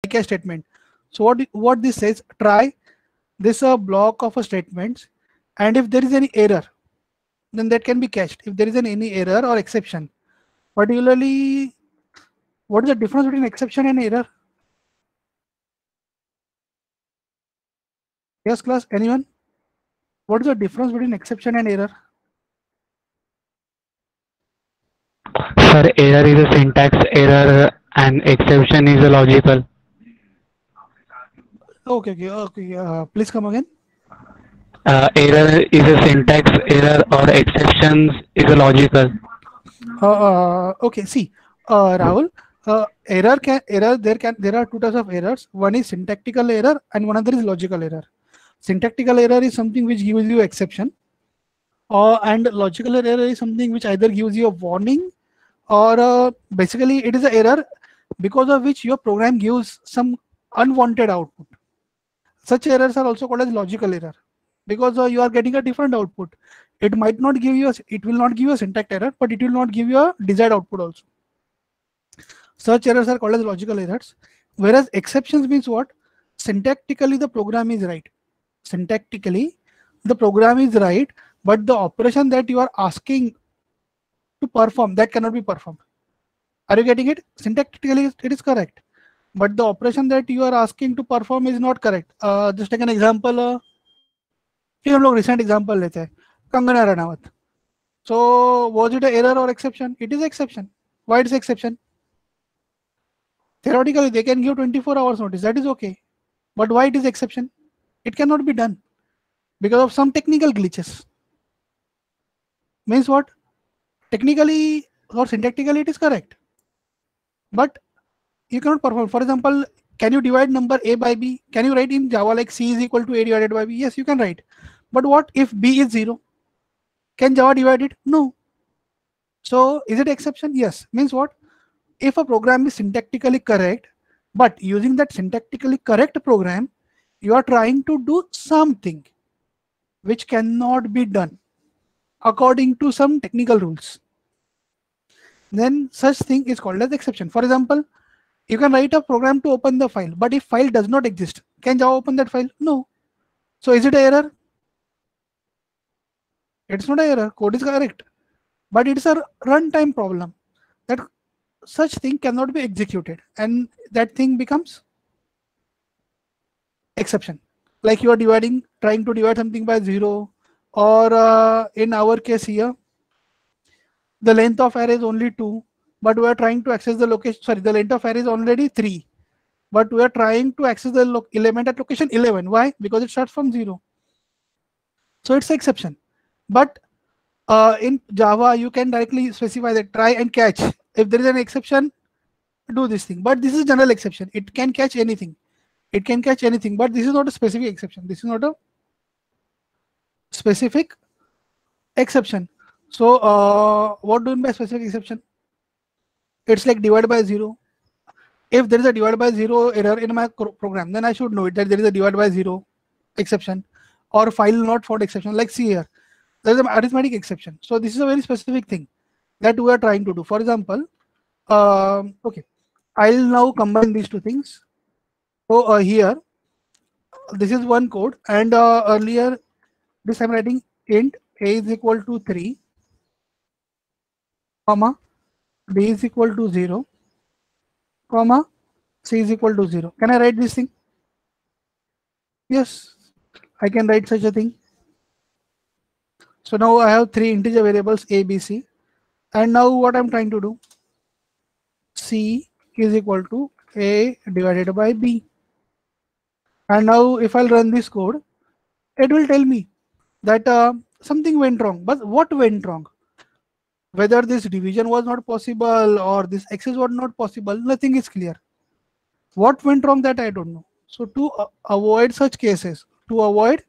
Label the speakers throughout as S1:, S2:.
S1: catch statement. So what this says, try this a block of a statements, and if there is any error, then that can be cached. If there is any error or exception, particularly, what is the difference between exception and error? Yes, class, anyone? What is the difference between exception and error?
S2: Sir, error is a syntax error and exception is a logical.
S1: Okay, okay, okay. Please come again.
S2: Error is a syntax error or exceptions is a logical.
S1: Okay, see, Rahul, there are two types of errors. One is syntactical error and one other is logical error. Syntactical error is something which gives you exception, and logical error is something which either gives you a warning, or basically it is an error because of which your program gives some unwanted output. Such errors are also called as logical error, because you are getting a different output. It might not give you it will not give you a syntax error, but it will not give you a desired output also. Such errors are called as logical errors. Whereas exceptions means what? Syntactically the program is right. Syntactically the program is right, but the operation that you are asking to perform, that cannot be performed. Are you getting it? Syntactically it is correct, but the operation that you are asking to perform is not correct. Just take an example. फिर हम लोग recent example लेते हैं, Kangana Ranaut. So was it an error or exception? It is exception. Why it is exception? Theoretically they can give 24 hours notice, that is okay, but why it is exception? It cannot be done because of some technical glitches. Means what? Technically or syntactically it is correct, but you cannot perform. For example, can you divide number a by b? Can you write in Java like c is equal to a divided by b? Yes, you can write. But what if b is 0? Can Java divide it? No. So is it exception? Yes. Means what? If a program is syntactically correct, but using that syntactically correct program, you are trying to do something which cannot be done according to some technical rules, then such thing is called as exception. For example, you can write a program to open the file, but if file does not exist, can Java open that file? No. So is it an error? It's not an error. Code is correct, but it's a runtime problem that such thing cannot be executed, and that thing becomes exception. Like you are trying to divide something by 0, or in our case here, the length of array is only 2, but we are trying to access the location. Sorry, the length of array is already 3, but we are trying to access the element at location 11. Why? Because it starts from 0. So it's exception. But in Java, you can directly specify that try and catch. If there is an exception, do this thing. But this is general exception. It can catch anything. It can catch anything, but this is not a specific exception. This is not a specific exception. So what do you mean by specific exception? It's like divide by 0. If there is a divide by 0 error in my program, then I should know it that there is a divide by 0 exception, or file not found exception. Like see here, there is an arithmetic exception. So this is a very specific thing that we are trying to do. For example, okay, I'll now combine these two things. So here, this is one code, and earlier this I'm writing int a is equal to 3, comma b is equal to 0, comma c is equal to 0. Can I write this thing? Yes, I can write such a thing. So now I have 3 integer variables a, b, c, and now what I'm trying to do, c is equal to a divided by b, and now if I'll run this code, it will tell me that something went wrong. But what went wrong? Whether this division was not possible or this access was not possible, nothing is clear. What went wrong, that I don't know. So to avoid such cases, what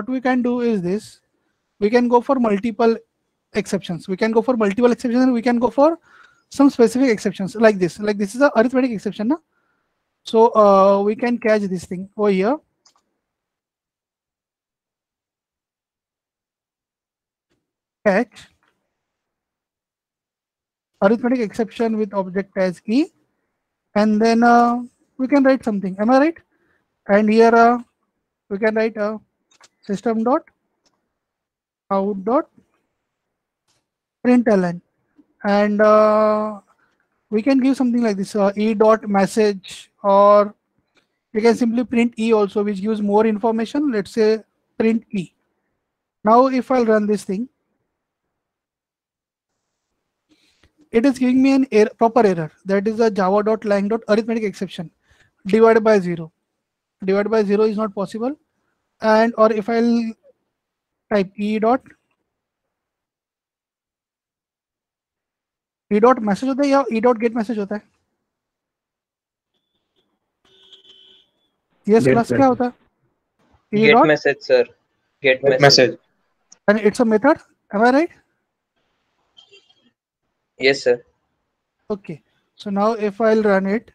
S1: we can do is this: we can go for multiple exceptions. We can go for multiple exceptions, and we can go for some specific exceptions like this. Like this is a arithmetic exception, na? So we can catch this thing over here. Catch arithmetic exception with object as e, and then we can write something. Am I right? And here we can write system dot out dot println, and we can give something like this, e dot message, or you can simply print e also, which gives more information. Let's say print e. Now if I'll run this thing, it is giving me an error, proper error, that is a java.lang.arithmetic exception divided by 0. Divided by 0 is not possible. And or if I'll type e dot message होता है या e dot get message होता है? Yes,
S3: Get
S1: class क्या
S3: message.
S1: होता है? E
S4: Get
S1: dot
S4: message, sir. Get
S3: Get
S4: message.
S3: message.
S1: and it's a method. Am I right?
S4: Yes, sir.
S1: Okay. So now if I'll run it,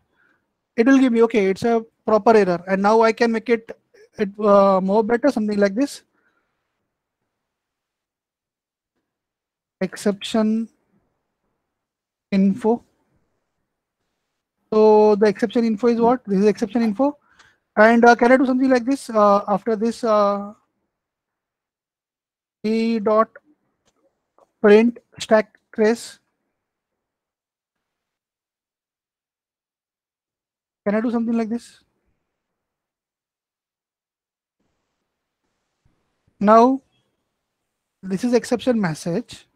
S1: it will give me, okay, it's a proper error, and now I can make it more better, something like this. Exception info. So the exception info is what? This is exception info. And can I do something like this? After this, e dot print stack trace. Can I do something like this? Now, this is exception message.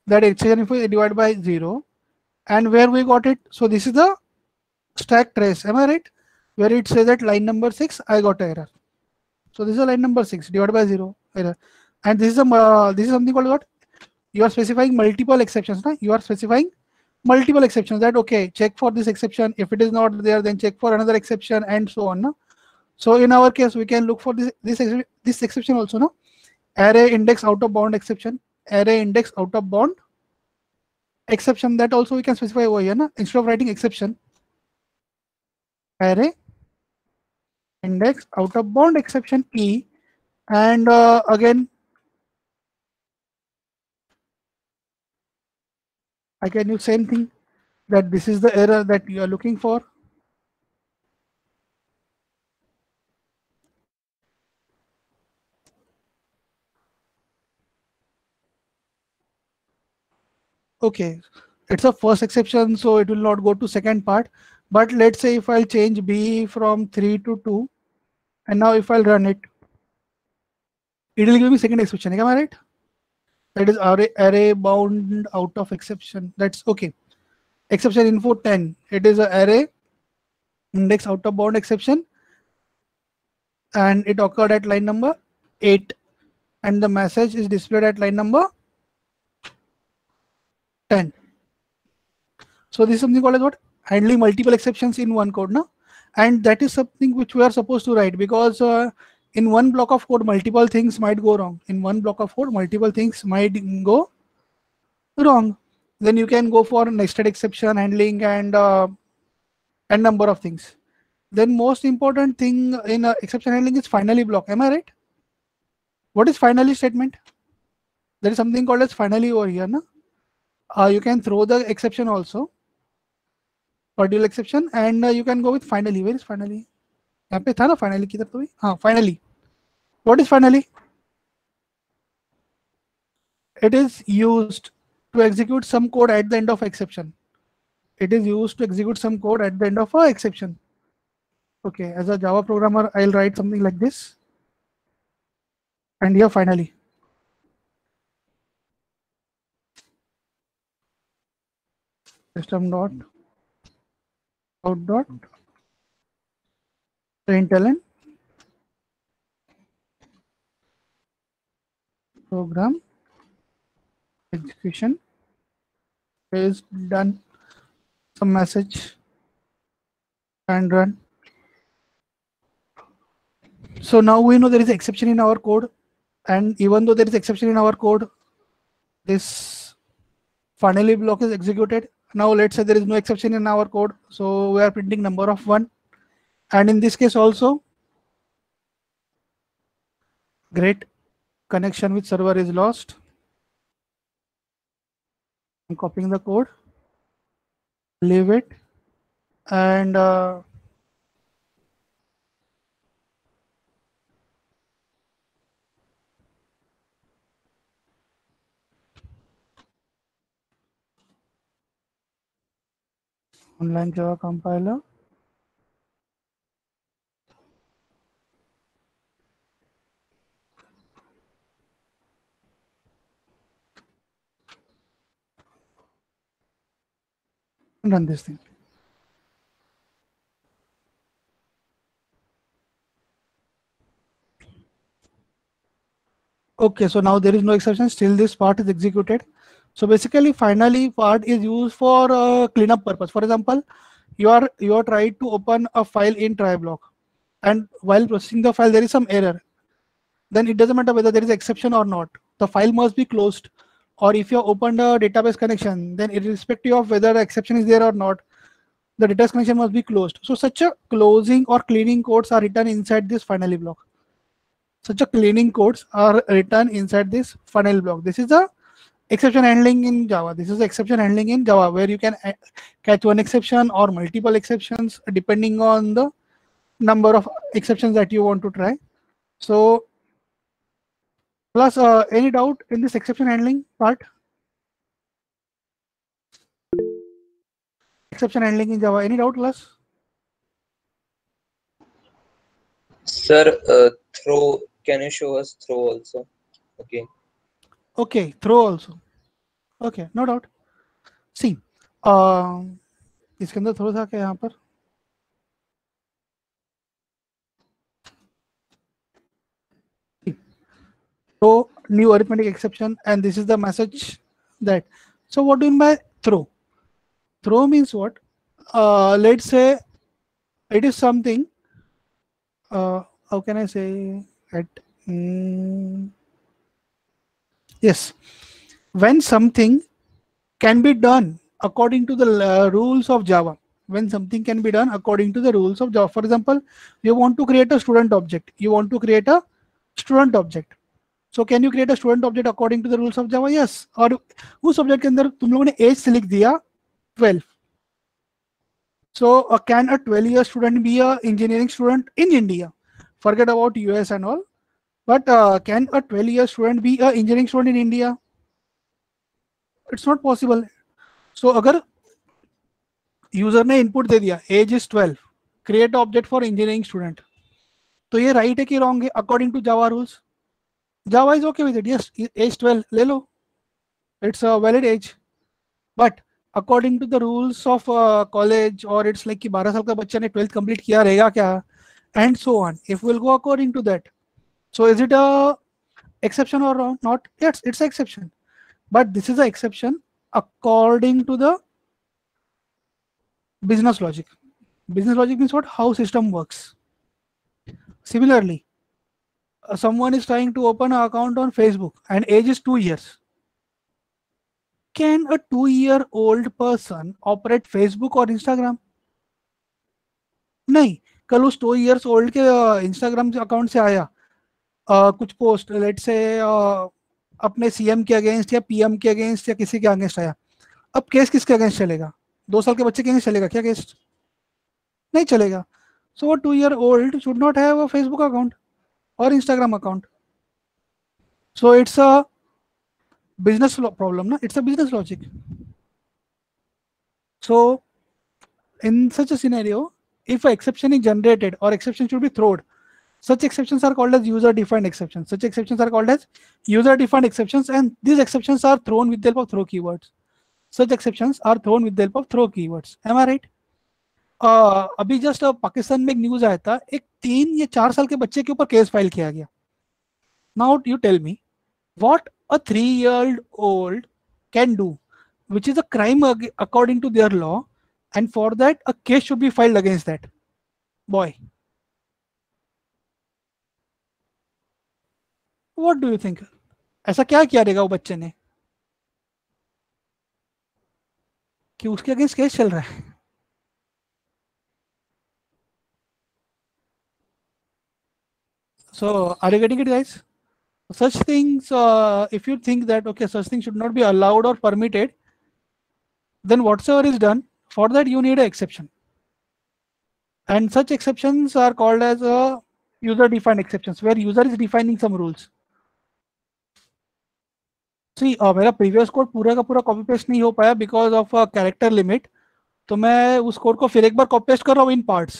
S1: That exception info is divided by 0. And where we got it? So this is the stack trace. Am I right? Where it says that line number 6, I got an error. So this is a line number 6 divided by 0 error. And this is something called what? You are specifying multiple exceptions. Na? You are specifying multiple exceptions, that okay, check for this exception. If it is not there, then check for another exception, and so on. Na? So in our case, we can look for this exception also. No? Array index out of bound exception. Array index out of bound exception, that also we can specify over here. Na? Instead of writing exception, array index out of bound exception e, and again I can use same thing, that this is the error that you are looking for. Okay, it's a first exception, so it will not go to second part. But let's say if I'll change b from 3 to 2, and now if I'll run it, it will give me second exception. Am I right? That is array bound out of exception. That's okay. Exception info 10. It is an array index out of bound exception, and it occurred at line number 8, and the message is displayed at line number 10. So this is something called as what? Handling multiple exceptions in one code, no? And that is something which we are supposed to write, because in one block of code, multiple things might go wrong. In one block of code, multiple things might go wrong. Then you can go for nested exception handling and number of things. Then most important thing in exception handling is finally block. Am I right? What is finally statement? There is something called as finally over here. No? You can throw the exception also, partial exception, and you can go with finally. Where is finally? यहाँ पे था ना finally, किधर तो भी? हाँ, finally. What is finally? It is used to execute some code at the end of exception. It is used to execute some code at the end of a exception. Okay, as a Java programmer, I'll write something like this. And here finally. System dot out dot println program execution is done. Some message and run. So now we know there is exception in our code, and even though there is exception in our code, this finally block is executed. Now let's say there is no exception in our code, so we are printing number of 1, and in this case also, great, connection with server is lost. I'm copying the code, leave it, and online Java compiler. Run this thing. Okay, so now there is no exception. Still, this part is executed. So basically, finally, part is used for cleanup purpose. For example, you are trying to open a file in try block, and while processing the file, there is some error. Then it doesn't matter whether there is exception or not. The file must be closed. Or if you opened a database connection, then irrespective of whether exception is there or not, the database connection must be closed. So such a closing or cleaning codes are written inside this finally block. Such a cleaning codes are written inside this finally block. This is a exception handling in Java. This is exception handling in Java, where you can catch one exception or multiple exceptions depending on the number of exceptions that you want to try. So plus any doubt in this exception handling part? Exception handling in Java, any doubt plus?
S4: Sir, throw. Can you show us throw also? Okay.
S1: Okay, throw also. Okay, no doubt. See, इसके अंदर थोड़ा सा क्या यहाँ पर so new arithmetic exception, and this is the message that. So what do you mean by throw? Throw means what? Let's say it is something. How can I say it? Yes, when something can be done according to the rules of Java. When something can be done according to the rules of Java. For example, you want to create a student object. You want to create a student object. So can you create a student object according to the rules of Java? Yes. और उस object के अंदर तुम लोगों ने age से लिख दिया 12. So can a 12-year student be a engineering student in India? Forget about US and all. But can a 12-year student be a engineering student in India? It's not possible. So अगर user ने input दे दिया age is 12, create object for engineering student, तो ये right है कि wrong है according to Java rules? Java is okay with it, yes age 12 ले लो, it's a valid age. But according to the rules of college और it's like कि 12 साल का बच्चा ने 12th कंप्लीट किया रहेगा क्या, and so on. If will go according to that, so is it a exception or not? Yes, it's an exception, but this is an exception according to the business logic. Business logic means what? How system works. Similarly, someone is trying to open an account on Facebook and age is 2 years. Can a 2-year-old person operate Facebook or Instagram? नहीं. कल उस 2 years old के Instagram account से आया कुछ post, late से अपने CM के अगेंस्ट या पीएम के अगेंस्ट या किसी के अगेंस्ट आया, अब केस किसके अगेंस्ट चलेगा? 2 साल के बच्चे के अगेंस्ट चलेगा क्या केस? नहीं चलेगा. सो अ 2-year-old should not have a Facebook account or Instagram account. So it's a business problem, na? It's a business logic. So in such a scenario, if an exception is generated or exception should be thrown, such exceptions are called as user-defined exceptions. Such exceptions are called as user-defined exceptions, and these exceptions are thrown with the help of throw keywords. Such exceptions are thrown with the help of throw keywords. Am I right? अभी just Pakistan में एक news आया था, एक 3 या 4 साल के बच्चे के ऊपर केस फाइल किया गया. Now you tell me what a 3-year-old can do, which is a crime according to their law, and for that a case should be filed against that boy. What do you think? ऐसा क्या किया रहेगा वो बच्चे ने कि उसके against case चल रहा है? So are you getting it, guys? Such things, if you think that okay, such things should not be allowed or permitted, then whatsoever is done, for that you need an exception. And such exceptions are called as user defined exceptions, where user is defining some rules. See, मेरा previous code पूरा का पूरा copy paste नहीं हो पाया because of a character limit. तो मैं उस code को फिर एक बार copy paste कर रहा हूँ in parts.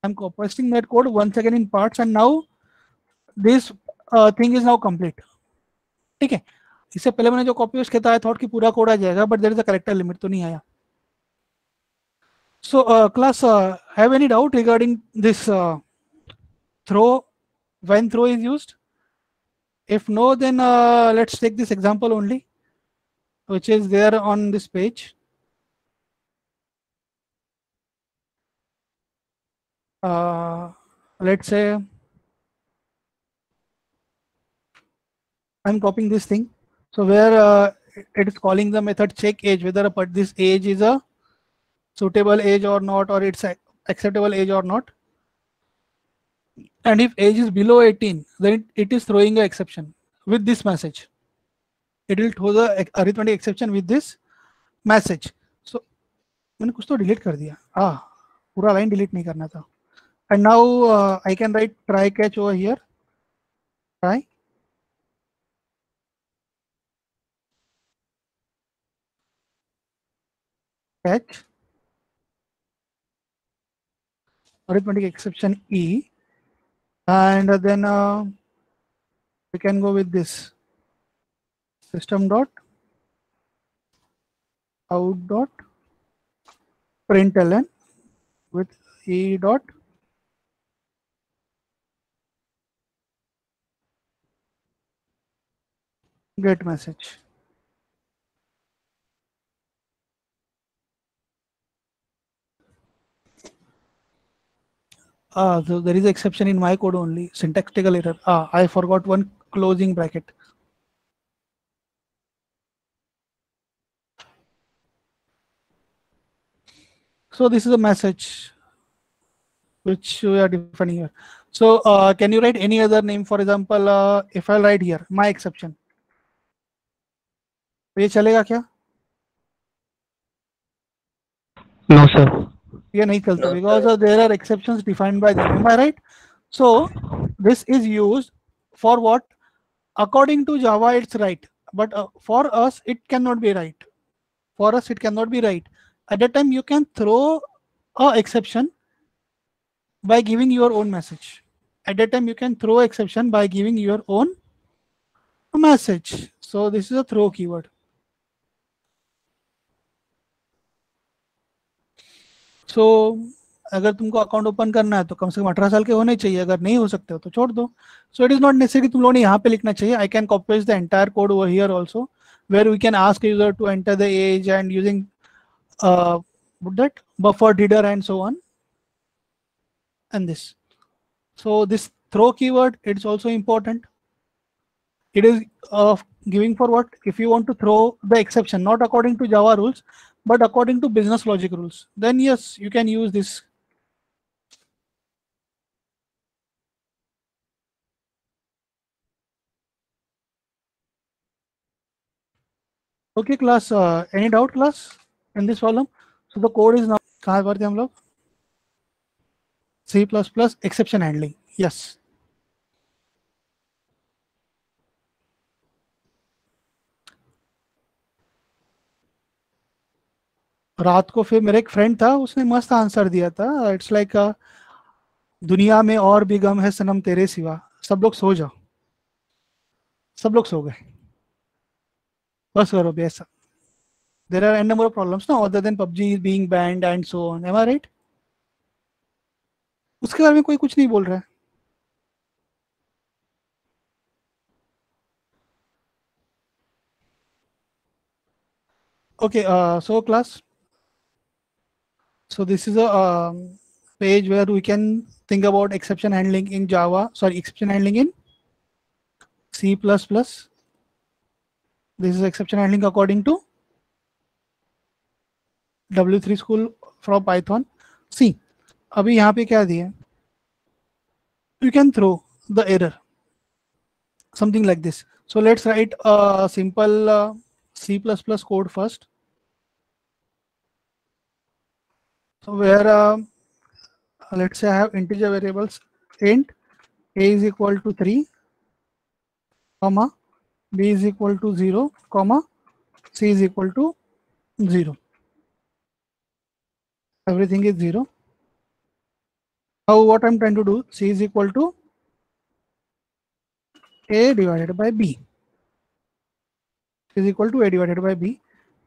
S1: I'm copy pasting that code once again in parts, and now this thing is now complete. ठीक है, इससे पहले मैंने जो copy paste किया था, I thought कि पूरा code आ जाएगा, but there is a character limit, तो नहीं आया. So class, have any doubt regarding this throw, when throw is used? If no, then let's take this example only, which is there on this page. Let's say I'm copying this thing. So where it is calling the method check age, whether this age is a suitable age or not, or it's acceptable age or not. And if age is below 18, then it is throwing an exception with this message. It will throw the arithmetic exception with this message. So मैंने कुछ तो delete कर दिया. पूरा line delete नहीं करना था. And now I can write try catch over here. Try catch arithmetic exception E, and then we can go with this system dot out dot println with E dot get message. So there is an exception in my code only, syntactical error. I forgot one closing bracket. So this is a message which we are defining here. So can you write any other name? For example, if I write here my exception, ये चलेगा क्या?
S2: No, sir.
S1: ये नहीं चलता
S4: No,
S1: because
S4: sir.
S1: there are exceptions defined by them. Am I right? So this is used for what? According to Java, it's right, but for us, it cannot be right. For us, it cannot be right. At that time, you can throw a exception by giving your own message. At that time, you can throw exception by giving your own message. So this is a throw keyword. So अगर तुमको account open करना है तो कम से कम 18 साल के होने चाहिए. अगर नहीं हो सकते हो तो छोड़ दो. So it is not necessary तुम लोगों ने यहाँ पे लिखना चाहिए. I can copy paste the entire code over here also, where we can ask a user to enter the age and using that buffer header and so on, and this. So this throw keyword, it's also important. It is giving for what? If you want to throw the exception, not according to Java rules, but according to business logic rules, then yes, you can use this. Okay, class. Any doubt, class, in this problem? So the code is now. कहाँ पर थे हम लोग? C++ exception handling. Yes. रात को फिर मेरा एक फ्रेंड था, उसने मस्त आंसर दिया था. इट्स लाइक दुनिया में और भी गम है सनम तेरे सिवा. सब लोग सो जाओ. सब लोग सो गए. बस करो बेसा. There are n number of problems now other than PUBG being banned and so on. Am I right? उसके बारे में कोई कुछ नहीं बोल रहा है. Okay, so class. So this is a page where we can think about exception handling in Java. Sorry, exception handling in C++. This is exception handling according to W3 school from Python. See, अभी यहाँ पे क्या दिया? You can throw the error, something like this. So let's write a simple C++ code first. So where let's say I have integer variables int a is equal to 3, comma b is equal to 0, comma c is equal to 0. Everything is 0. Now what I'm trying to do, c is equal to a divided by b. Is equal to a divided by b,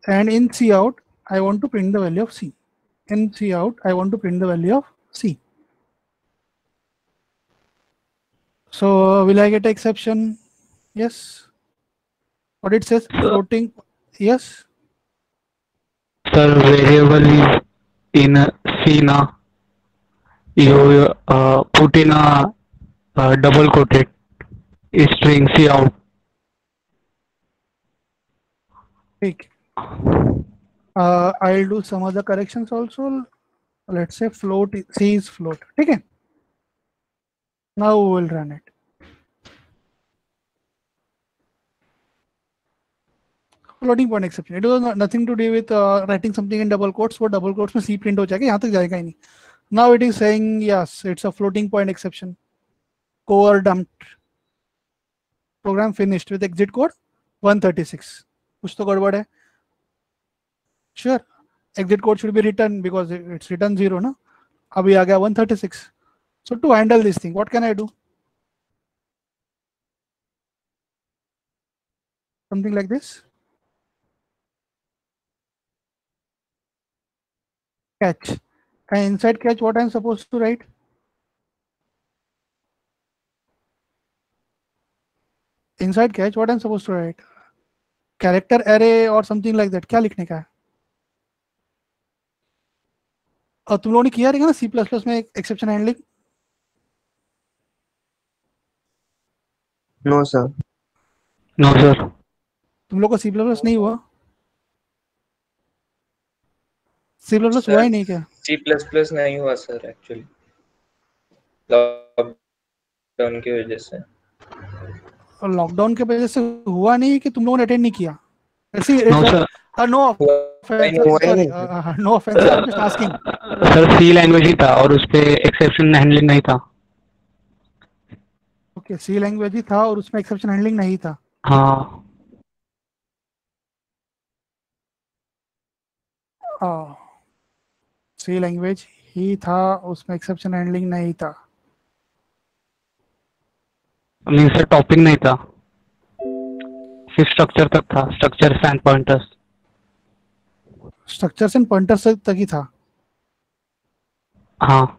S1: and in cout I want to print the value of c. In cout I want to print the value of c. So will I get exception? Yes. What it says? Floating. Yes.
S2: Sir, variable is in C now. You put in a double quoted string C out.
S1: Take. I'll do some other corrections also. Let's say float c is float. Okay. Now we will run it. Floating point exception. It was nothing to do with writing something in double quotes. वो double quotes में c print हो जाएगा, यहाँ तक जाएगा ही नहीं. Now it is saying yes, it's a floating point exception. Core dumped. Program finished with exit code 136. कुछ तो गड़बड़ है. Sure. Exit code should be written because it's written 0 ना. अभी आ गया 136. So to handle this thing, what can I do? Something like this. Catch. And inside catch, what I'm supposed to write? Inside catch, what I'm supposed to write? Character array or something like that. क्या लिखने का है? और तुम लोगों ने किया रहेगा ना C++ में exception handling?
S4: No, sir.
S2: No, sir.
S1: तुम लोग को C++ नहीं हुआ? C++ हुआ ही नहीं क्या?
S4: C++ नहीं हुआ सर एक्चुअली लॉकडाउन की वजह से.
S1: और लॉकडाउन के वजह से हुआ नहीं कि तुम लोगों ने अटेंड नहीं किया?
S2: No, sir.
S1: No offense. Sorry. No offense. I'm just asking.
S2: Sir C language ही था और उस पे एक्सेप्शन हैंडलिंग नहीं था.
S1: ओके, C लैंग्वेज ही था और उसमें एक्सेप्शन हैंडलिंग नहीं था.
S2: हाँ.
S1: C लैंग्वेज ही था, उसमें एक्सेप्शन हैंडलिंग नहीं था.
S2: मीन्स सर टॉपिक नहीं था, सिर्फ स्ट्रक्चर तक था. Structures and pointers.
S1: Structures and pointers तक ही था.
S2: हाँ.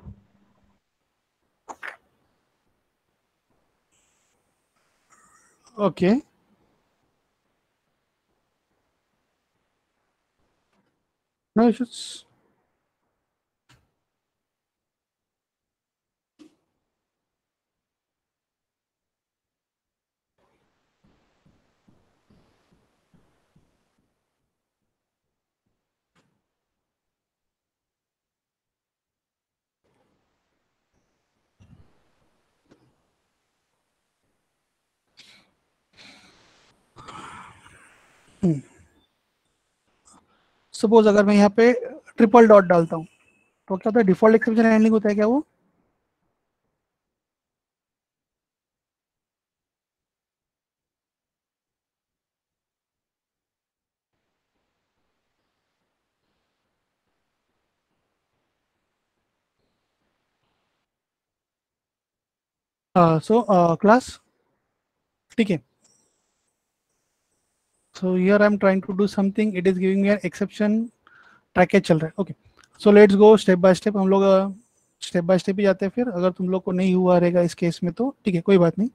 S1: ओके. No issues. सपोज अगर मैं यहाँ पे ट्रिपल डॉट डालता हूँ तो क्या होता है? डिफॉल्ट एक्सेप्शन हैंडलिंग होता है क्या वो? क्लास ठीक है. So here I'm trying to do something. It is giving me an exception. ट्रैकेज चल रहा है. Okay, so let's go step by step. हम लोग स्टेप बाय स्टेप ही जाते हैं. फिर अगर तुम लोग को नहीं हुआ रहेगा इस केस में तो ठीक है, कोई बात नहीं.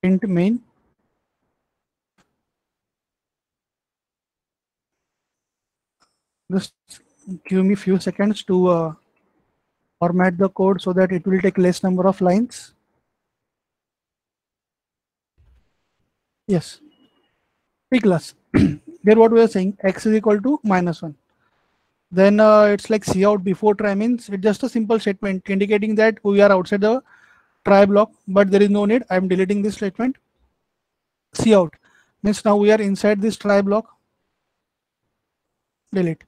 S1: int main just give me few seconds to format the code so that it will take less number of lines. Yes, P class. There what we are saying, x is equal to -1. Then it's like cout before try means it's just a simple statement indicating that we are outside the try block, but there is no need. I'm deleting this statement. See out means now we are inside this try block. Delete.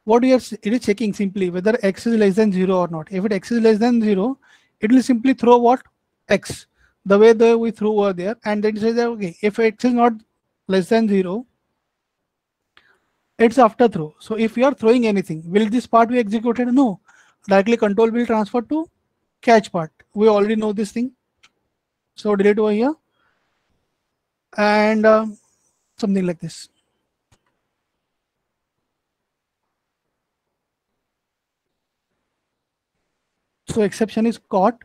S1: What we are it is checking simply whether x is less than 0 or not. If x is less than 0, it will simply throw what? X, the way that we threw over there, and then it says that okay, if x is not less than 0, it's after throw. So if you are throwing anything, will this part be executed? No. Directly control will transfer to catch part. We already know this thing. So delete over here and something like this. So exception is caught.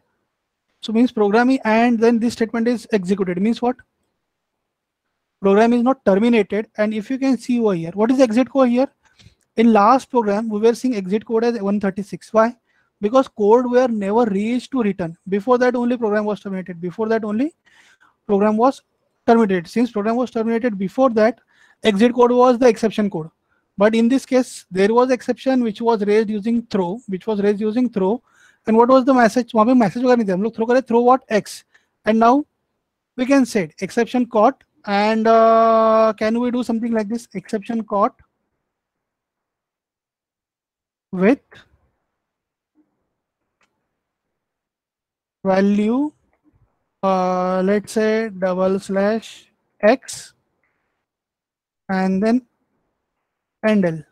S1: So means programming, and then this statement is executed. Means what? Program is not terminated. And if you can see over here, what is the exit code here? In last program, we were seeing exit code as 136. Why? Because code were never reached to return. Before that only program was terminated. Before that only program was terminated. Since program was terminated before that, exit code was the exception code. But in this case, there was exception which was raised using throw, And what was the message? वहाँ पे message वगैरह नहीं थे. हम लोग throw करे throw what? X. And now we can say exception caught. And can we do something like this? Exception caught with value, let's say /x and then handle.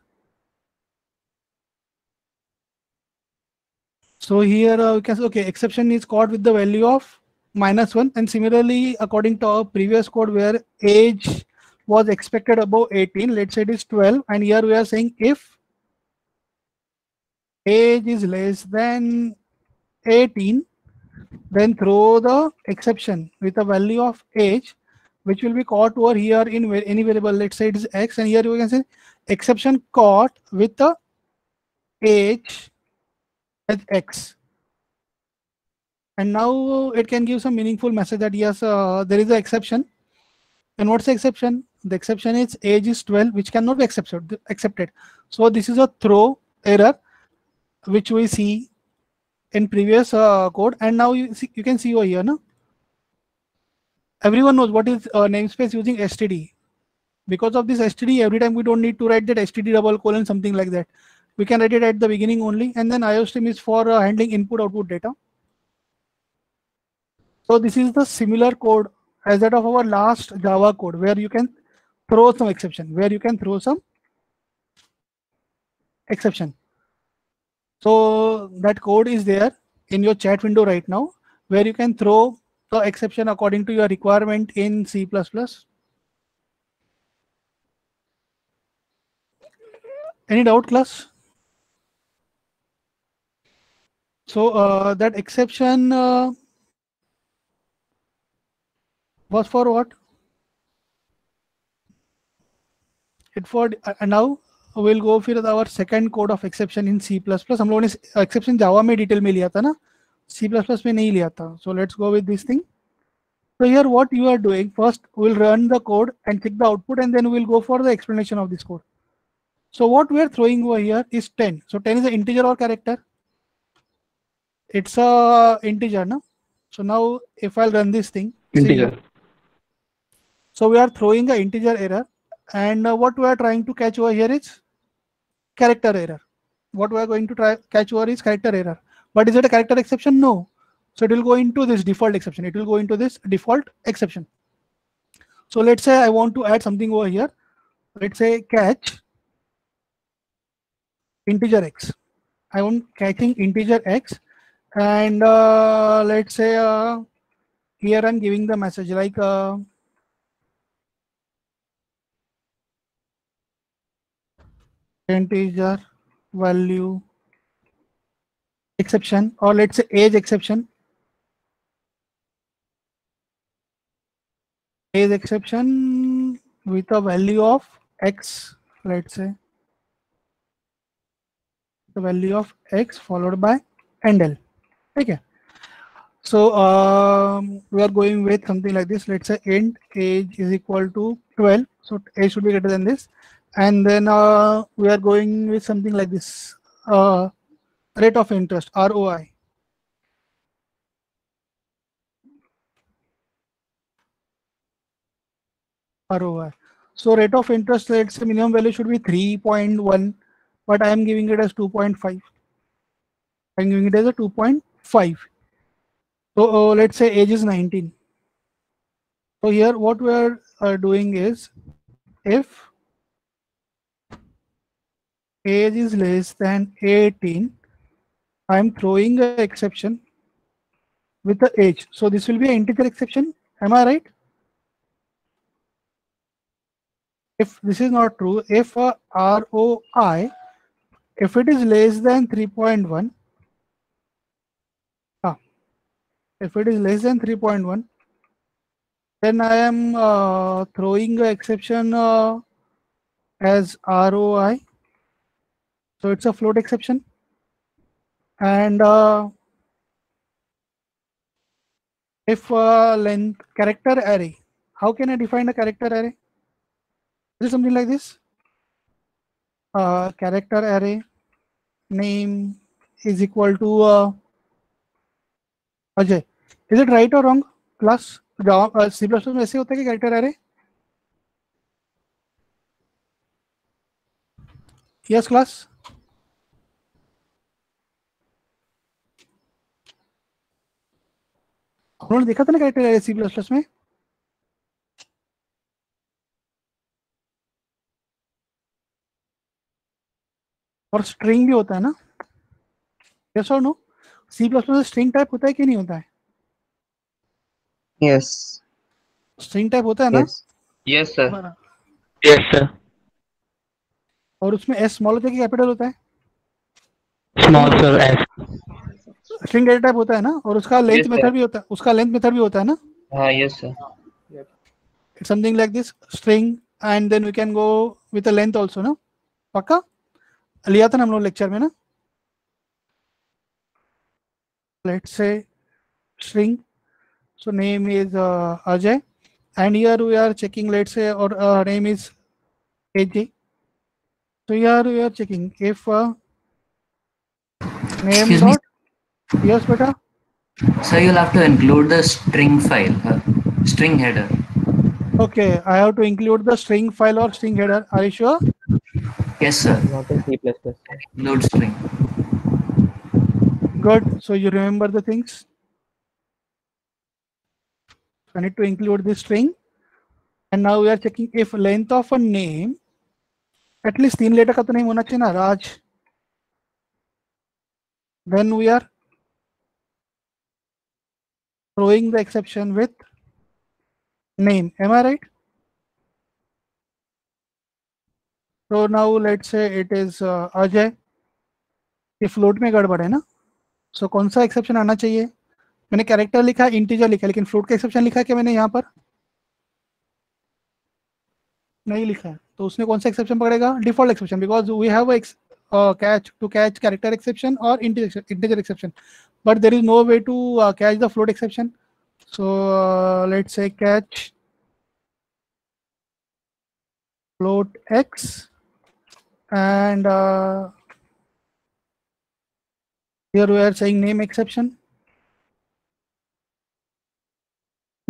S1: So here we can say, okay, exception is caught with the value of -1, and similarly according to our previous code where age was expected above 18, let's say it is 12, and here we are saying if age is less than 18, then throw the exception with a value of age, which will be caught over here in any variable. Let's say it is x, and here we can say exception caught with the age as x. And now it can give some meaningful message that yes, there is an exception. And what's the exception? The exception is age is 12, which cannot be accepted. So this is a throw error, which we see in previous code. And now you can see over here, no? Everyone knows what is namespace using std. Because of this std, every time we don't need to write that std double colon something like that. We can write it at the beginning only, and then IOStream is for handling input output data. So this is the similar code as that of our last Java code, where you can throw some exception, So that code is there in your chat window right now, where you can throw the exception according to your requirement in C++. Any doubt, class? So that exception was for what? It for now we'll go with our second code of exception in C++. हम लोगों ने exception Java में detail में लिया था ना, C++ में नहीं लिया था. So let's go with this thing. So here what you are doing, first we'll run the code and check the output, and then we'll go for the explanation of this code. So what we are throwing over here is 10. So 10 is an integer or character? It's a integer, no? So now if I'll run this thing,
S2: Integer.
S1: see, so we are throwing an integer error, and what we are trying to catch over here is character error. What we are going to try catch over is character error. But is it a character exception? No. So it will go into this default exception. So let's say I want to add something over here. Let's say catch integer x. I want catching integer x, and let's say here I'm giving the message like integer value exception, or let's say age exception. Age exception with a value of x, let's say the value of x followed by handle. Okay. So we are going with something like this. Let's say int age is equal to 12. So age should be greater than this. And then we are going with something like this. Rate of interest, ROI. ROI. So rate of interest, let's say minimum value should be 3.1, but I am giving it as 2.5. I'm giving it as a 2.5. So let's say age is 19. So here what we are doing is, if age is less than 18, I'm throwing an exception with the age. So this will be an integer exception. Am I right? If this is not true, if a ROI, if it is less than 3.1, if it is less than 3.1, then I am throwing an exception as ROI. So it's a float exception. And if length character array, how can I define a character array? Is it something like this? Character array name is equal to Ajay. Is it right or wrong? Class C++ में ऐसे होता है कि character array? Yes, class. उन्होंने देखा था ना character array C++ में? और string भी होता है ना? Yes or no? C++ में string type होता है कि नहीं होता है?
S4: Yes.
S1: String type होता है ना?
S4: Yes. Yes, sir.
S2: Yes, sir.
S1: और उसमें S small होता है कि capital होता है?
S2: Small, sir. S.
S1: String data type होता है ना? और उसका length
S4: Yes, sir.
S1: method भी होता है. उसका length method भी होता है ना?
S4: Yes, sir.
S1: It's something like this, string, and then we can go with a length also, ना? पक्का? लिया था ना हम लोग लेक्चर में ना? Let's say string. So name is Ajay, and here we are checking. Let's say or name is AJ. So here we are checking if name
S3: Excuse me,
S1: dot. Yes, beta.
S3: so you'll have to include the string file, string header.
S1: Okay, I have to include the string file or string header. Are you sure?
S3: Yes, sir.
S4: Not in C++.
S3: Load string.
S1: Good. So you remember the things. I need to include this string, and now we are checking if length of a name at least 3 letter का तो नहीं होना चाहिए ना राज. Then we are throwing the exception with name. Am I right? So now let's say it is Ajay. ये float में गड़बड़ है ना? So कौन सा exception आना चाहिए? मैंने character लिखा है, integer लिखा है, लेकिन float का exception लिखा है क्या मैंने यहाँ पर? नहीं लिखा है. तो उसने कौन सा exception पकड़ेगा? Default exception, because we have a catch to catch character exception or integer exception, but there is no way to catch the float exception. So let's say catch float x, and here we are saying name exception.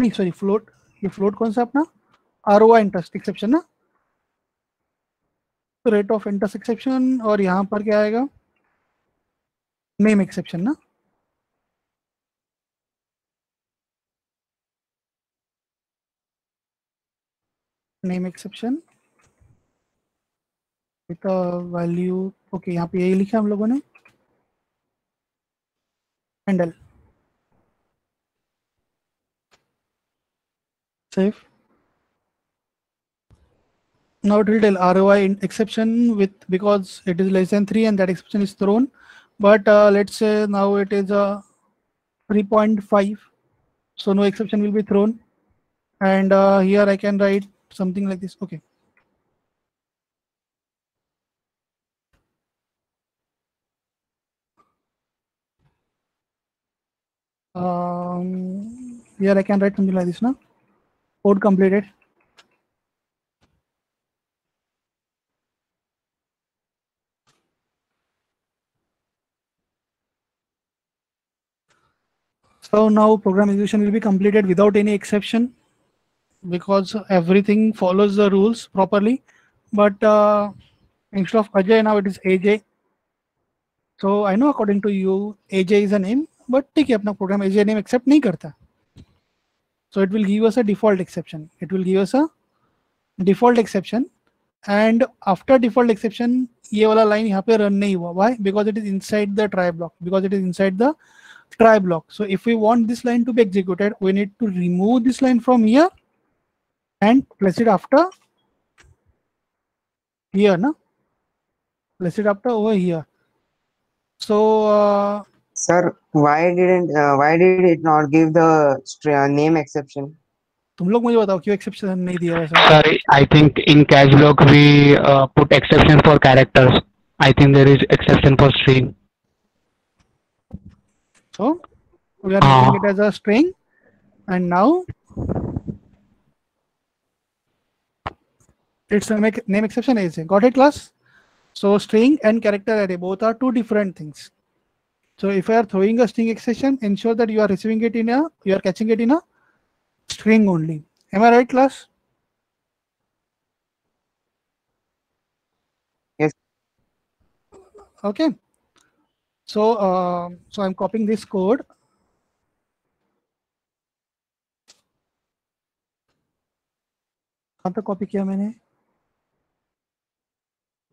S1: नहीं sorry, float. ये float कौन सा अपना? ROI interest exception ना? तो rate of interest exception, और यहाँ पर क्या आएगा? Name exception ना? Name exception with a value. Okay, यहाँ पे यही लिखा हम लोगों ने. Handle. Save. Now it will tell ROI exception with, because it is less than 3 and that exception is thrown. But let's say now it is a 3.5, so no exception will be thrown. And here I can write something like this. Okay. Here I can write something like this now. Code completed. So now program execution will be completed without any exception. because everything follows the rules properly. But instead of Ajay, now it is AJ. So I know according to you, AJ is a name, but ठीक है अपना program AJ name accept नहीं करता. So it will give us a default exception. It will give us a default exception, and after default exception ये वाला line यहाँ पे run नहीं हुआ. Why? Because it is inside the try block. Because it is inside the try block. So if we want this line to be executed, we need to remove this line from here and place it after here, no? Place it after over here. So
S5: Sir, why did it not give the name exception?
S1: तुम लोग मुझे बताओ क्यों exception नहीं दिया वैसा.
S2: Sir, I think in catch block we put exception for characters. I think there is exception for string.
S1: So we are using it as a string, and now it's a name exception is. Got it, class? So string and character array both are two different things. So if I are throwing a string exception, ensure that you are receiving it in a, you are catching it in a string only. Am I right, class?
S5: Yes.
S1: Okay. So so I'm copying this code. कहाँ तक copy किया मैंने?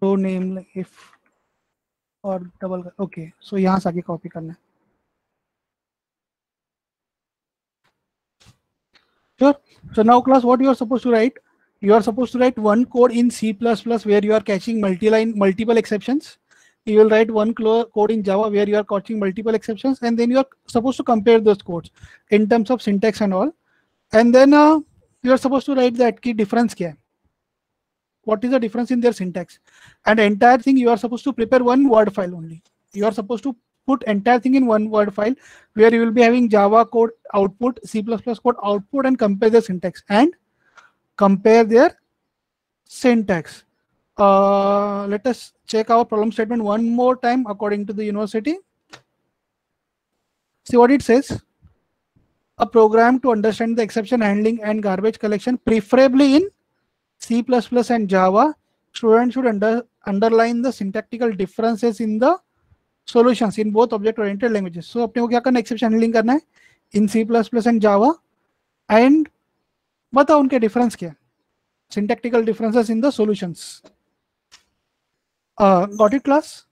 S1: रो name if और double. Okay, सो यहाँ से आगे copy करना है. Sure. So now class, what you are supposed to write? You are supposed to write one code in C++ where you are catching multiple exceptions. You will write one code in Java where you are catching multiple exceptions, and then you are supposed to compare those codes in terms of syntax and all. And then you are supposed to write that key difference kya hai. What is the difference in their syntax? And entire thing you are supposed to prepare one Word file only. You are supposed to put entire thing in one Word file where you will be having Java code output, C++ code output, and compare the syntax and compare their syntax. Let us check our problem statement one more time according to the university. See what it says. A program to understand the exception handling and garbage collection, preferably in C++ and Java. Students should underline the syntactical differences in the solutions in both object-oriented languages. So अपने को क्या करना है? Exception handling करना है in C++ and Java, and बताओ उनके difference क्या है? Syntactical differences in the solutions. Got it, class?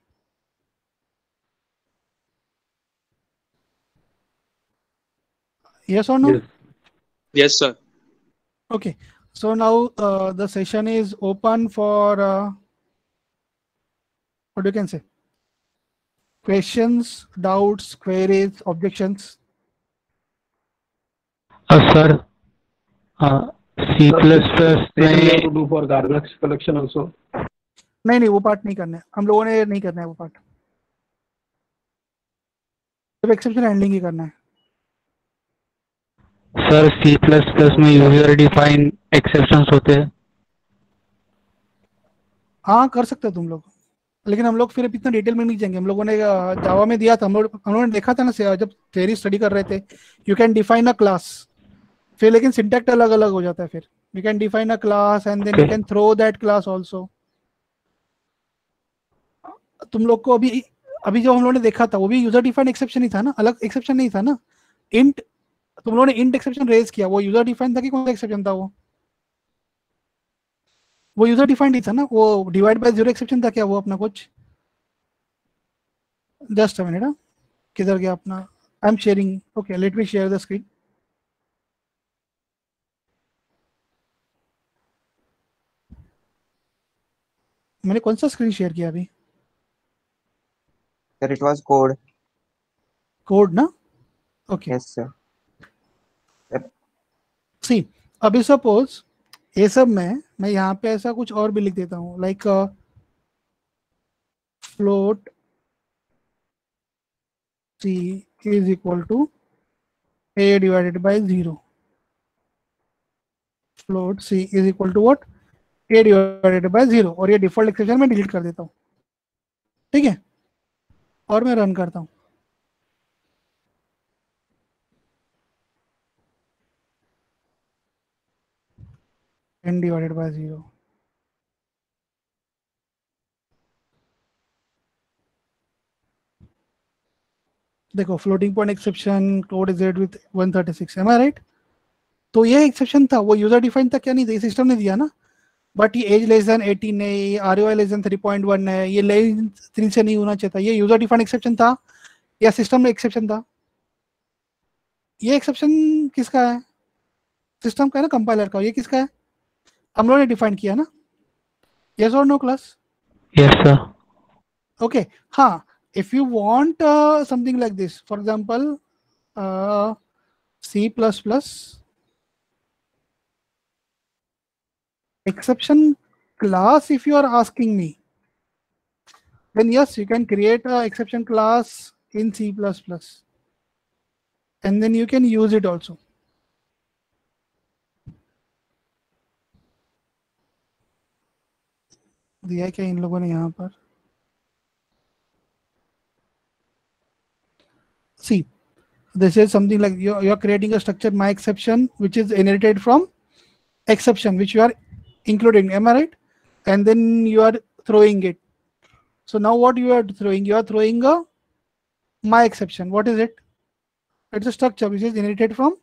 S1: Yes or no?
S6: Yes. Yes, sir.
S1: Okay. So now the session is open for what you can say? Questions, doubts, queries, objections.
S2: Sir, C++
S6: to do for garbage collection also.
S1: नहीं वो part नहीं करना है, हम लोगों ने नहीं करना है वो पार्ट. सिर्फ एक्सेप्शन हैंडलिंग ही करना है.
S2: सर C++ में यूजर डिफाइन एक्सेप्शंस होते हैं.
S1: हाँ कर सकते हो तुम लोग, लेकिन हम लोग फिर इतना डिटेल में नहीं जाएंगे. हम लोगों ने जावा में दिया था, हम लोगों ने देखा था ना जब थ्योरी स्टडी कर रहे थे. You can define a class, फिर लेकिन सिंटैक्स अलग अलग हो जाता है. फिर you can define a class and then you can throw that class also. तुम लोग को अभी जो हम लोगों ने देखा था वो भी यूजर डिफाइंड एक्सेप्शन ही था ना, अलग एक्सेप्शन नहीं था ना. इंट, तुम लोगों ने इंट एक्सेप्शन रेज किया, वो यूजर डिफाइंड था कि कौन सा एक्सेप्शन था? वो यूजर डिफाइंड ही था ना. वो डिवाइड बाय जीरो एक्सेप्शन था क्या वो अपना कुछ? Just a minute. किधर गया अपना? I am sharing. Okay, let me share the screen. मैंने कौन सा स्क्रीन शेयर किया अभी?
S5: Sir, it was code.
S1: Code ना? ओके.
S5: Yes, sir.
S1: सी अभी सपोज ये सब में मैं यहाँ पे ऐसा कुछ और भी लिख देता हूँ, like float c is equal to a divided by 0. Float c is equal to what? a divided by 0. और ये डिफॉल्ट एक्सेप्शन में डिलीट कर देता हूँ. ठीक है, और मैं रन करता हूँ. 10 divided by 0. देखो floating point exception code is with 136, am I right? तो ये एक्सेप्शन था, वो यूजर डिफाइन था क्या? नहीं था, ये सिस्टम ने दिया ना। बट ये एज लेस देन 18 है, ये ROI लेस देन 3.1 है, ये लेस 3 से नहीं होना चाहिए था, ये यूजर डिफाइन एक्सेप्शन था या सिस्टम में एक्सेप्शन था? ये एक्सेप्शन किसका है? सिस्टम का है ना, कंपाइलर का। ये किसका है? हम लोगों ने डिफाइन किया ना। यस और no class?
S2: Yes, sir.
S1: Okay, हाँ, if you want something like this, for example, C++ exception class, if you are asking me, then yes, you can create a exception class in C++, and then you can use it also. दिया है क्या इन लोगों ने यहाँ पर? See, this is something like you are creating a structure my exception which is inherited from exception which you are including, am I right? And then you are throwing it. So now what you are throwing? You are throwing a my exception. What is it? It's a structure which is inherited from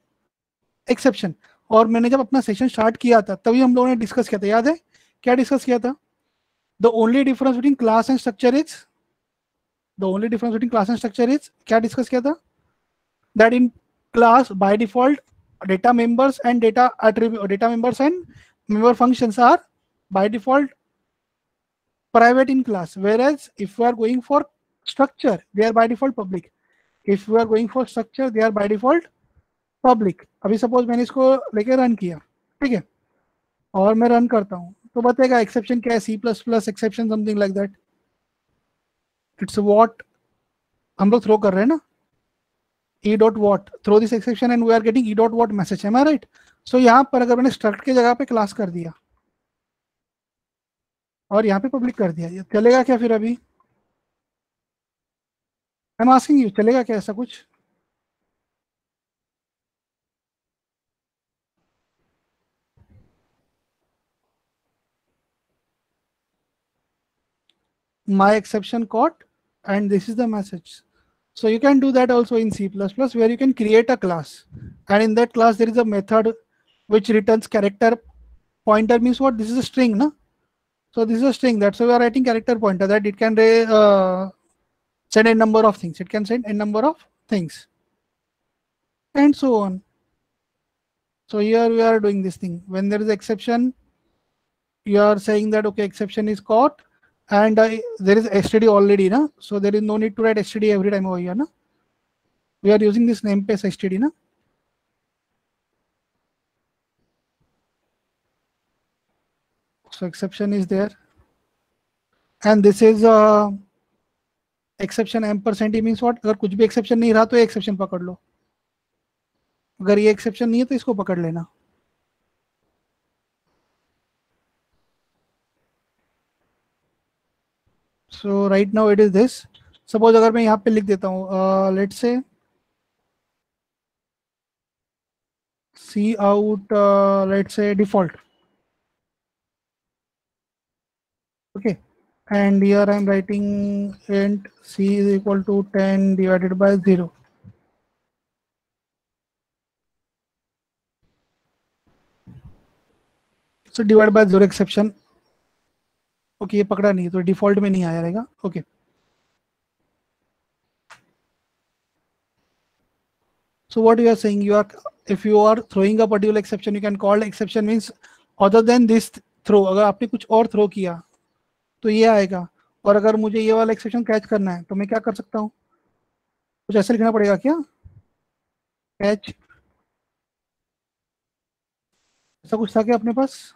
S1: exception. और मैंने जब अपना session start किया था तभी हम लोगों ने डिस्कस किया था, याद है क्या डिस्कस किया था? The only difference between class and structure is क्या डिस्कस किया था? That in class by default data members and data members and member functions are by default private in class, whereas if we are going for structure they are by default public. If we are going for structure they are by default public. अभी suppose मैंने इसको लेके run किया, ठीक है, और मैं run करता हूँ तो बताएगा एक्सेप्शन क्या है, C++ exception something like that. It's what हम लोग थ्रो कर रहे हैं ना, e.what throw this exception and we are getting e.what message, am I right? So यहाँ पर अगर मैंने struct के जगह पे क्लास कर दिया और यहाँ पे पब्लिक कर दिया, ये चलेगा क्या फिर? अभी आई एम आस्किंग यू, चलेगा क्या ऐसा कुछ? My exception caught and this is the message. So you can do that also in C++ where you can create a class, and in that class there is a method which returns character pointer. Means what? This is a string, no? So this is a string, that's why we are writing character pointer, that it can send a number of things. It can send a number of things and so on. So here we are doing this thing. When there is exception, you are saying that okay, exception is caught, and there is std already, na? So there is no need to write std every time over here, na? We are using this namespace std, na? So exception is there, and this is exception ampersand. Means what? अगर कुछ भी exception नहीं रहा तो ये exception पकड़ लो, अगर ये exception नहीं है तो इसको पकड़ लेना. So right now it is this. Suppose अगर मैं यहाँ पे लिख देता हूँ let's say cout let's say default, okay, and here I am writing int c is equal to 10 divided by 0. So divide by 0 exception. Okay ये पकड़ा नहीं तो डिफॉल्ट में नहीं आया रहेगा. Okay so what you are saying, you are, if you are throwing a particular exception, you can call exception means other than this throw. अगर आपने कुछ और थ्रो किया तो ये आएगा, और अगर मुझे ये वाला एक्सेप्शन कैच करना है तो मैं क्या कर सकता हूँ? कुछ ऐसे लिखना पड़ेगा क्या? कैच, ऐसा कुछ था क्या अपने पास?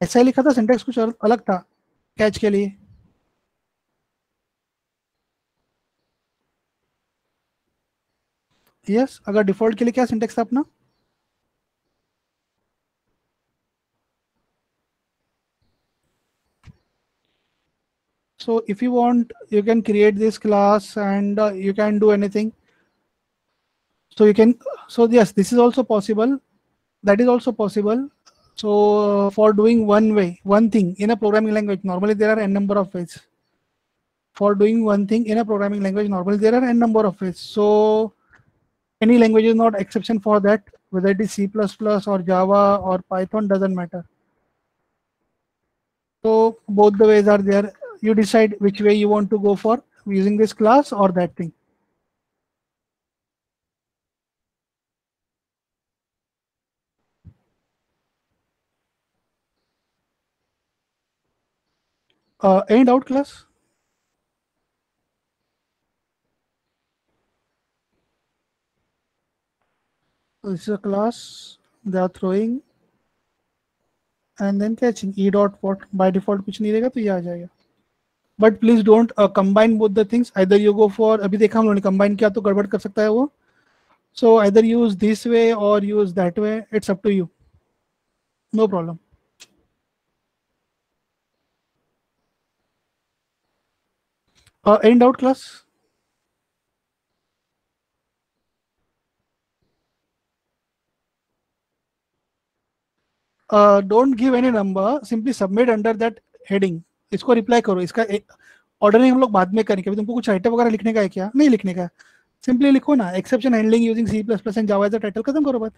S1: ऐसा ही लिखा था, सिंटेक्स कुछ अलग था कैच के लिए. यस, अगर डिफॉल्ट के लिए क्या सिंटेक्स था अपना? So if you want, you can create this class and you can do anything. So you can, so yes, this is also possible. That is also possible. So for doing one thing in a programming language, normally there are n number of ways. For doing one thing in a programming language, normally there are n number of ways. So any language is not exception for that, whether it is C++ or Java or Python, doesn't matter. So both the ways are there. You decide which way you want to go for using this class or that thing. Any doubt, class? This is a class they are throwing and then catching e dot what by default कुछ नहीं रहेगा तो ये आ जाएगा. But please don't combine both the things. Either you go for, अभी देखा हम लोगों ने combine किया तो गड़बड़ कर सकता है वो. So either use this way or use that way. It's up to you. No problem. Any doubt, class? Don't give any number. Simply submit under that heading. इसको रिप्लाई करो. इसका ऑर्डरिंग हम लोग बाद में करेंगे. अभी तुमको कुछ आइटम वगैरह लिखने का है क्या? नहीं लिखने का है. सिंपली लिखो ना, exception handling using C++ and Java as a title. खत्म करो बात.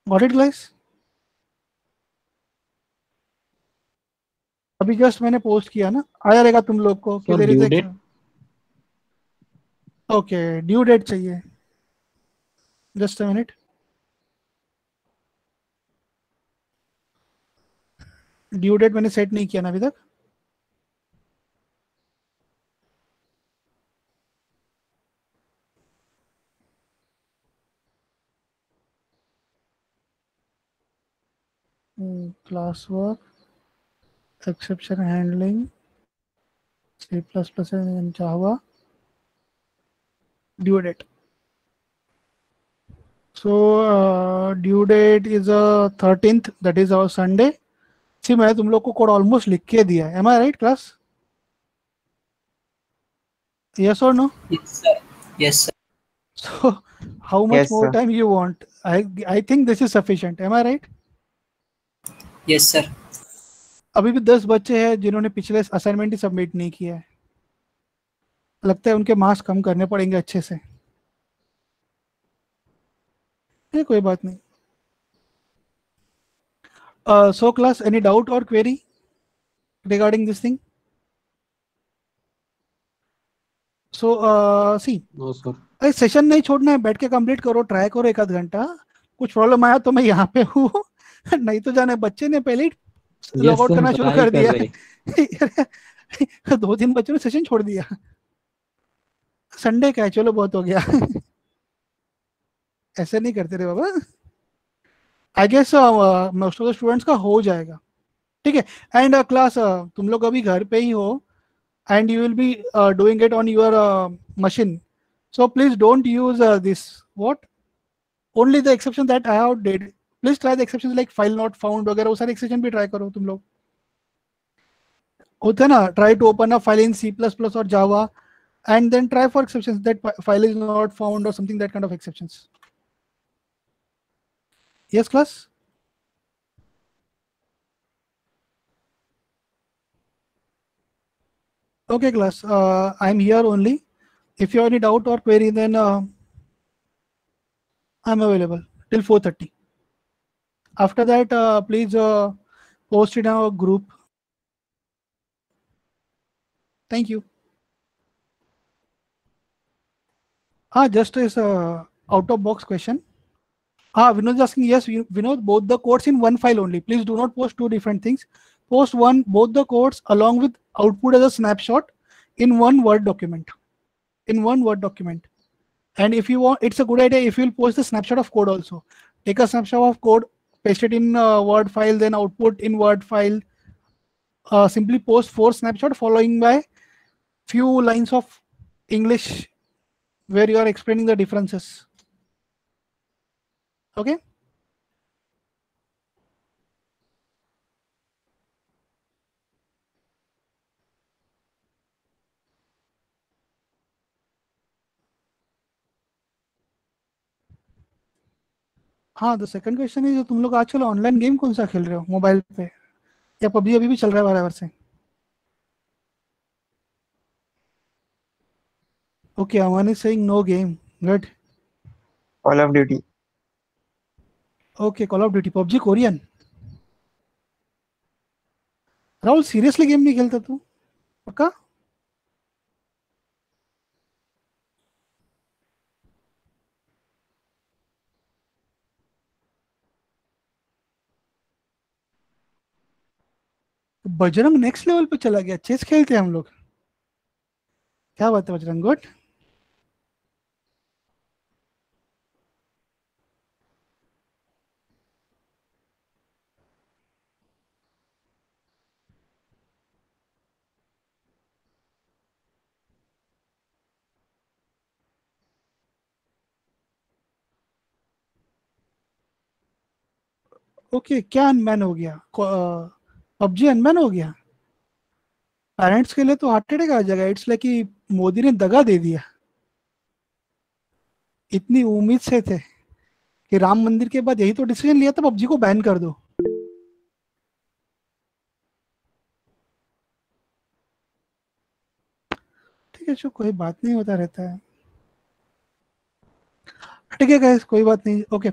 S1: Got it guys? अभी जस्ट मैंने पोस्ट किया ना, आया रहेगा तुम लोग को कि there is okay due date चाहिए. Just a minute. Due date मैंने सेट नहीं किया ना अभी तक. Class work, exception handling, C++ and Java, due date. So due date is 13th, that is our Sunday. See, मैं तुम लोग को कोड ऑलमोस्ट लिख के दिया है. Am I right, class? Yes or no?
S3: Yes, sir. Yes, sir.
S1: So how much
S5: Yes,
S1: more
S5: sir.
S1: time you want? I think this is sufficient. Am I right?
S3: Yes, sir.
S1: अभी भी 10 बच्चे हैं जिन्होंने पिछले असाइनमेंट ही submit नहीं किया है. लगता है उनके मार्क्स कम करने पड़ेंगे अच्छे से. ये कोई बात नहीं. So class, any doubt or query regarding this thing? So see,
S6: No, sir.
S1: अरे सेशन नहीं छोड़ना है, बैठ के कंप्लीट करो, ट्राई करो एक आध घंटा. कुछ प्रॉब्लम आया तो मैं यहाँ पे हूँ. नहीं तो जाना है. बच्चे ने पहले ही लॉग आउट करना शुरू कर दिया. 2-3 बच्चों ने सेशन छोड़ दिया. संडे का है, चलो बहुत हो गया. ऐसे नहीं करते रे बाबा. I guess most of the students का हो जाएगा. ठीक है. एंड क्लास तुम लोग अभी घर पे ही हो and you will be doing it on your machine. So please don't use this what only the exception that I have did. Please try the exceptions like file not found वगैरह, वो सारे exception भी try करो तुम लोग. होता है ना, try to open a file in C++ or Java and then try for exceptions that file is not found or something, that kind of exceptions. Yes, class? Okay, class. I'm here only. If you have any doubt or query, then I'm available till 4:30. After that, please post it in our group. Thank you. Just as a out of box question. Vinod is asking, yes, Vinod, both the codes in one file only. Please do not post two different things. Post both the codes along with output as a snapshot in one Word document. And if you want, it's a good idea if you'll post the snapshot of code also. Take a snapshot of code, paste it in Word file, then output in Word file. Simply post 4 snapshot following by few lines of English where you are explaining the differences. Okay. हाँ, the second question is तुम लोग आजकल online game कौन सा खेल रहे हो mobile पे, या पबजी अभी भी चल रहा है बराबर से? Okay, Aman is saying no game, good.
S5: Call of Duty.
S1: Okay, call of duty, PUBG Korean. Rahul seriously game नहीं खेलता तू? पक्का? बजरंग नेक्स्ट लेवल पे चला गया, चेस खेलते हैं हम लोग. क्या बात है बजरंग, गुड. ओके, क्या अनबैन हो गया? पबजी अनबैन हो गया? पेरेंट्स के लिए तो हार्ट अटैक आ जाएगा. इट्स लाइक कि मोदी ने दगा दे दिया. इतनी उम्मीद से थे कि राम मंदिर के बाद यही तो डिसीजन लिया था, पबजी को बैन कर दो. ठीक है, जो कोई बात नहीं, होता रहता है. ठीक है गाइस, कोई बात नहीं. Okay,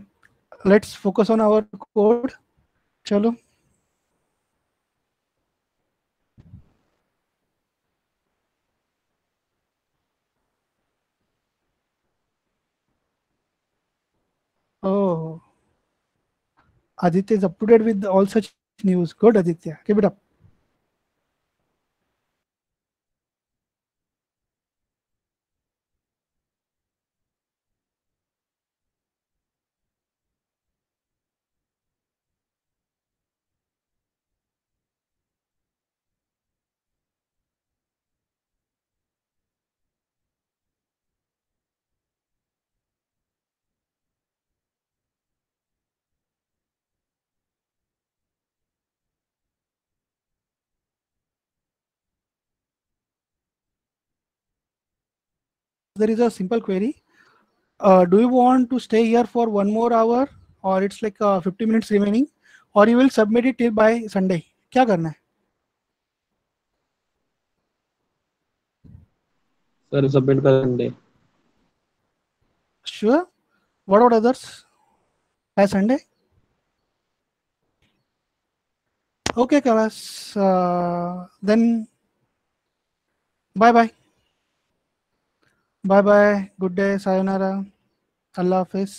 S1: let's focus on our code. चलो. Oh, Aditya is up to date with all such news. Good, Aditya. Keep it up. There is a simple query. Do you want to stay here for 1 more hour, or it's like 50 minutes remaining, or you will submit it till by Sunday? क्या करना है?
S6: Sir submit कर देंगे.
S1: Sure. What about others? By Sunday? Okay, Kailash. Then bye bye. Bye bye. Good day. Sayonara. Allah Hafiz.